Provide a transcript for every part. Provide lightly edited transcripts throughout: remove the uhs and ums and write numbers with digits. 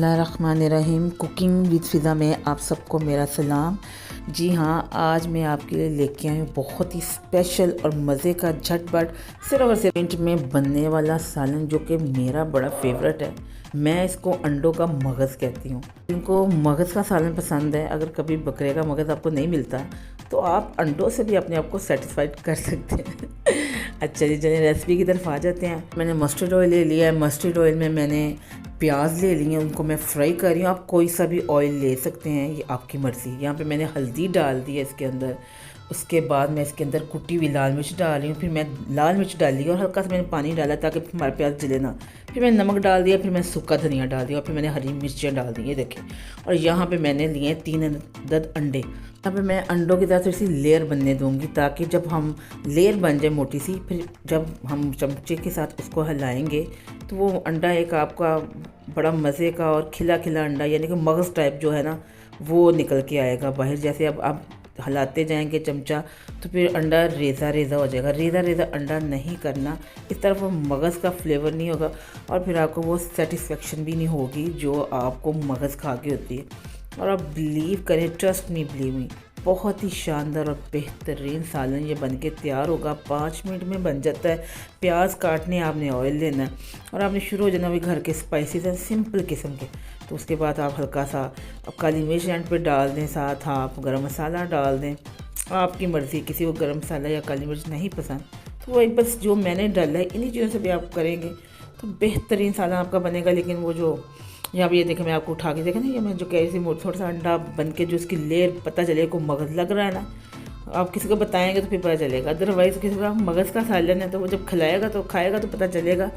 बिस्मिल्लाहिर्रहमानिर्रहीम। Cooking with फ़िज़ा में आप सबको मेरा सलाम। जी हाँ, आज मैं आपके लिए लेके आई हूँ बहुत ही स्पेशल और मज़े का झटपट सिर्फ और सिर्फ मिनट में बनने वाला सालन, जो कि मेरा बड़ा फेवरेट है। मैं इसको अंडों का मगज़ कहती हूँ। जिनको मगज़ का सालन पसंद है, अगर कभी बकरे का मगज़ आपको नहीं मिलता तो आप अंडों से भी अपने आप को सेटिस्फाइड कर सकते हैं। अच्छा जी, चलिए रेसिपी की तरफ आ जाते हैं। मैंने मस्टर्ड ऑयल ले लिया है। मस्टर्ड ऑयल में मैंने प्याज ले लिए हैं, उनको मैं फ्राई कर रही हूँ। आप कोई सा भी ऑयल ले सकते हैं, ये आपकी मर्ज़ी। यहाँ पे मैंने हल्दी डाल दी है इसके अंदर। उसके बाद मैं इसके अंदर कुटी हुई लाल मिर्च डाल रही हूँ। फिर मैं लाल मिर्च डाली और हल्का सा मैंने पानी डाला ताकि हमारा प्याज जले ना। फिर मैंने नमक डाल दिया, फिर मैंने सूखा धनिया डाल दिया और फिर मैंने हरी मिर्चियाँ डाल दी, ये देखें। और यहाँ पे मैंने लिए 3 अदद अंडे। यहाँ पे मैं अंडों की तरह थोड़ी सी लेयर बनने दूँगी ताकि जब हम लेयर बन जाए मोटी सी, फिर जब हम चमचे के साथ उसको हिलाएंगे तो वो अंडा एक आपका बड़ा मज़े का और खिला खिला अंडा, यानी कि मगज़ टाइप जो है ना, वो निकल के आएगा बाहर। जैसे अब आप हिलाते जाएंगे चमचा तो फिर अंडा रेज़ा रेज़ा हो जाएगा। रेज़ा रेज़ा अंडा नहीं करना, इस तरफ वो मगज़ का फ्लेवर नहीं होगा और फिर आपको वो सेटिस्फेक्शन भी नहीं होगी जो आपको मगज़ खा के होती है। और आप बिलीव करें, ट्रस्ट मी, बिलीव मी, बहुत ही शानदार और बेहतरीन सालन ये बनके तैयार होगा। 5 मिनट में बन जाता है। प्याज काटने आपने ऑयल लेना है और आपने शुरू हो जाना भी घर के स्पाइसेस हैं सिंपल किस्म के। तो उसके बाद आप हल्का सा अब काली मिर्च एंड पे डाल दें, साथ आप गरम मसाला डाल दें, आपकी मर्ज़ी। किसी को गरम मसाला या काली मिर्च नहीं पसंद तो वही बस जो मैंने डाला है इन्हीं चीज़ों से भी आप करेंगे तो बेहतरीन सालन आपका बनेगा। लेकिन वो जो यहाँ पे ये देखें, मैं आपको उठा के देखें ना, ये मैं जो कह रही थी, थोड़ा सा अंडा बन के जो उसकी लेयर पता चले को मगज़ लग रहा है ना, आप किसी को बताएंगे तो फिर पता चलेगा। अदरवाइज़ किसी का मगज़ का सालन है तो वो जब खिलाएगा तो खाएगा तो पता चलेगा।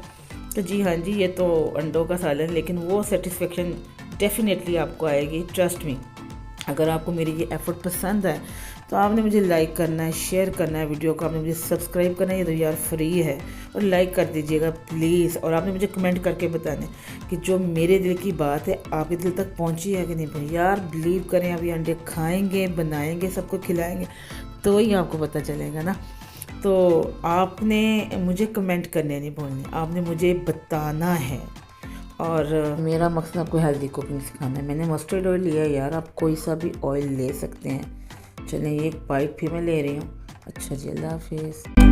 तो जी हाँ जी, ये तो अंडों का सालन, लेकिन वो सेटिस्फेक्शन डेफिनेटली आपको आएगी, ट्रस्ट मी। अगर आपको मेरी ये एफ़र्ट पसंद है तो आपने मुझे लाइक करना है, शेयर करना है वीडियो को, आपने मुझे सब्सक्राइब करना है, ये तो यार फ्री है, और लाइक कर दीजिएगा प्लीज़। और आपने मुझे कमेंट करके बताना कि जो मेरे दिल की बात है आपके दिल तक पहुंची है कि नहीं पहुंची। यार बिलीव करें, अभी अंडे खाएंगे, बनाएंगे, सबको खिलाएंगे तो ही आपको पता चलेगा ना। तो आपने मुझे कमेंट करने नहीं भूलने, आपने मुझे बताना है। और मेरा मकसद आपको हेल्दी कुकिंग सिखाना है। मैंने मस्टर्ड ऑयल लिया है यार, आप कोई सा भी ऑयल ले सकते हैं। चलें, एक बाइट फिर मैं ले रही हूँ। अच्छा जी, अल्लाह हाफिज़।